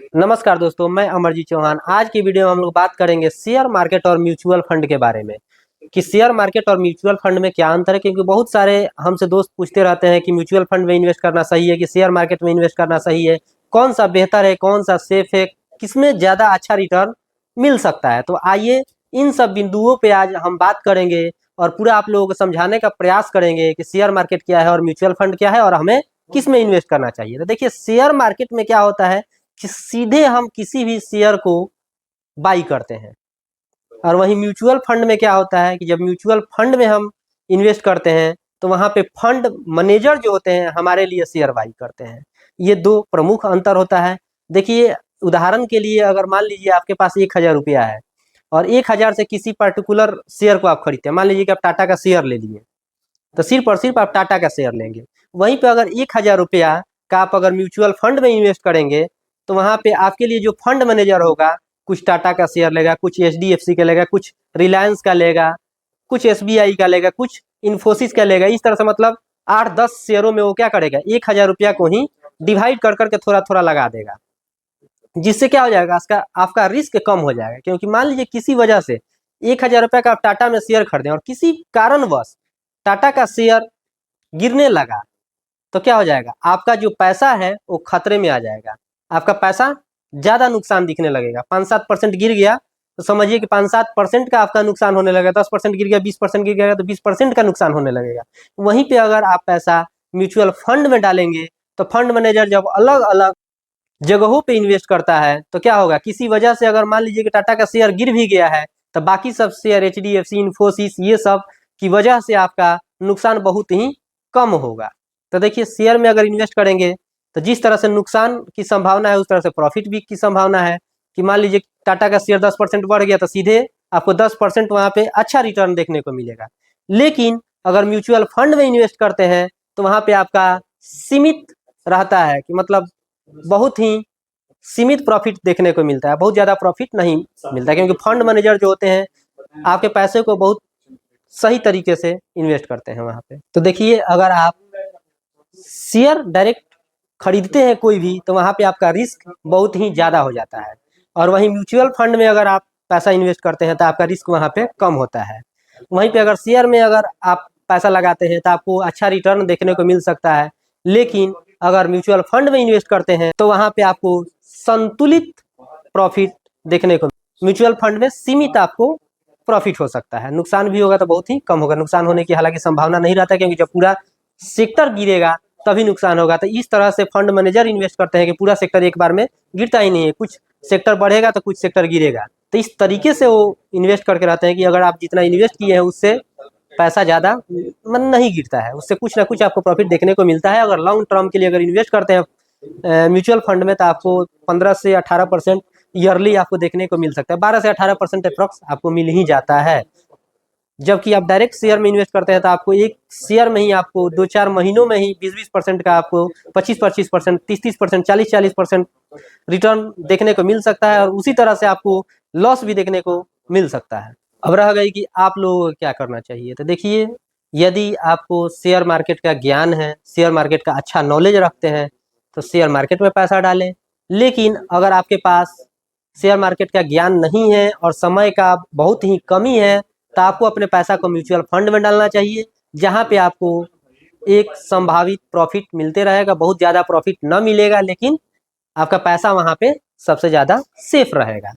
नमस्कार दोस्तों, मैं अमरजीत चौहान। आज की वीडियो में हम लोग बात करेंगे शेयर मार्केट और म्यूचुअल फंड के बारे में कि शेयर मार्केट और म्यूचुअल फंड में क्या अंतर है। क्योंकि बहुत सारे हमसे दोस्त पूछते रहते हैं कि म्यूचुअल फंड में इन्वेस्ट करना सही है कि शेयर मार्केट में इन्वेस्ट करना सही है, कौन सा बेहतर है, कौन सा सेफ है, किसमें ज़्यादा अच्छा रिटर्न मिल सकता है। तो आइए इन सब बिंदुओं पर आज हम बात करेंगे और पूरा आप लोगों को समझाने का प्रयास करेंगे कि शेयर मार्केट क्या है और म्यूचुअल फंड क्या है और हमें किस में इन्वेस्ट करना चाहिए। तो देखिए, शेयर मार्केट में क्या होता है कि सीधे हम किसी भी शेयर को बाई करते हैं, और वहीं म्यूचुअल फंड में क्या होता है कि जब म्यूचुअल फंड में हम इन्वेस्ट करते हैं तो वहां पे फंड मैनेजर जो होते हैं हमारे लिए शेयर बाई करते हैं। ये दो प्रमुख अंतर होता है। देखिए, उदाहरण के लिए अगर मान लीजिए आपके पास 1,000 रुपया है और 1,000 से किसी पर्टिकुलर शेयर को आप खरीदते हैं। मान लीजिए कि आप टाटा का शेयर ले लिए, तो सिर्फ और सिर्फ आप टाटा का शेयर लेंगे। वहीं पे अगर 1,000 रुपया का आप अगर म्यूचुअल फंड में इन्वेस्ट करेंगे तो वहाँ पे आपके लिए जो फंड मैनेजर होगा, कुछ टाटा का शेयर लेगा, कुछ HDFC का लेगा, कुछ रिलायंस का लेगा, कुछ SBI का लेगा, कुछ इन्फोसिस का लेगा। इस तरह से मतलब 8-10 शेयरों में वो क्या करेगा, 1,000 रुपया को ही डिवाइड कर करके थोड़ा थोड़ा लगा देगा। जिससे क्या हो जाएगा, आपका रिस्क कम हो जाएगा। क्योंकि मान लीजिए किसी वजह से 1,000 रुपया का आप टाटा में शेयर खरीदें और किसी कारणवश टाटा का शेयर गिरने लगा, तो क्या हो जाएगा, आपका जो पैसा है वो खतरे में आ जाएगा। आपका पैसा ज़्यादा नुकसान दिखने लगेगा। 5-7% गिर गया तो समझिए कि 5-7% का आपका नुकसान होने लगेगा। 10% गिर गया, 20% गिर गया तो 20% का नुकसान होने लगेगा। वहीं पे अगर आप पैसा म्यूचुअल फंड में डालेंगे तो फंड मैनेजर जब अलग अलग जगहों पे इन्वेस्ट करता है तो क्या होगा, किसी वजह से अगर मान लीजिए कि टाटा का शेयर गिर भी गया है तो बाकी सब शेयर HDFC, इन्फोसिस, ये सब की वजह से आपका नुकसान बहुत ही कम होगा। तो देखिए, शेयर में अगर इन्वेस्ट करेंगे तो जिस तरह से नुकसान की संभावना है उस तरह से प्रॉफिट भी की संभावना है। कि मान लीजिए टाटा का शेयर 10% बढ़ गया तो सीधे आपको 10% वहाँ पे अच्छा रिटर्न देखने को मिलेगा। लेकिन अगर म्यूचुअल फंड में इन्वेस्ट करते हैं तो वहाँ पे आपका सीमित रहता है कि मतलब बहुत ही सीमित प्रॉफिट देखने को मिलता है, बहुत ज़्यादा प्रॉफिट नहीं मिलता। क्योंकि फंड मैनेजर जो होते हैं आपके पैसे को बहुत सही तरीके से इन्वेस्ट करते हैं वहाँ पे। तो देखिए, अगर आप शेयर डायरेक्ट खरीदते हैं कोई भी तो वहाँ पे आपका रिस्क बहुत ही ज़्यादा हो जाता है, और वहीं म्यूचुअल फंड में अगर आप पैसा इन्वेस्ट करते हैं तो आपका रिस्क वहाँ पे कम होता है। वहीं पे अगर शेयर में अगर आप पैसा लगाते हैं तो आपको अच्छा रिटर्न देखने को मिल सकता है। लेकिन अगर म्यूचुअल फंड में इन्वेस्ट करते हैं तो वहाँ पे आपको संतुलित प्रॉफिट देखने को, म्यूचुअल फंड में सीमित आपको प्रॉफिट हो सकता है। नुकसान भी होगा तो बहुत ही कम होगा। नुकसान होने की हालांकि संभावना नहीं रहता, क्योंकि जब पूरा सेक्टर गिरेगा तभी नुकसान होगा। तो इस तरह से फंड मैनेजर इन्वेस्ट करते हैं कि पूरा सेक्टर एक बार में गिरता ही नहीं है, कुछ सेक्टर बढ़ेगा तो कुछ सेक्टर गिरेगा। तो इस तरीके से वो इन्वेस्ट करके रहते हैं कि अगर आप जितना इन्वेस्ट किए हैं उससे पैसा ज़्यादा मन नहीं गिरता है, उससे कुछ ना कुछ आपको प्रॉफिट देखने को मिलता है। अगर लॉन्ग टर्म के लिए अगर इन्वेस्ट करते हैं म्यूचुअल फंड में तो आपको 15 से 18% ईयरली आपको देखने को मिल सकता है। 12 से 18% अप्रॉक्स आपको मिल ही जाता है। जबकि आप डायरेक्ट शेयर में इन्वेस्ट करते हैं तो आपको एक शेयर में ही आपको 2-4 महीनों में ही 20-20% का, आपको 25-25%, 30-30%, 40-40% रिटर्न देखने को मिल सकता है, और उसी तरह से आपको लॉस भी देखने को मिल सकता है। अब रह गई कि आप लोगों को क्या करना चाहिए। तो देखिए, यदि आपको शेयर मार्केट का ज्ञान है, शेयर मार्केट का अच्छा नॉलेज रखते हैं तो शेयर मार्केट में पैसा डालें। लेकिन अगर आपके पास शेयर मार्केट का ज्ञान नहीं है और समय का बहुत ही कमी है तो आपको अपने पैसा को म्यूचुअल फंड में डालना चाहिए, जहाँ पे आपको एक संभावित प्रॉफिट मिलते रहेगा। बहुत ज़्यादा प्रॉफिट न मिलेगा, लेकिन आपका पैसा वहाँ पे सबसे ज़्यादा सेफ रहेगा।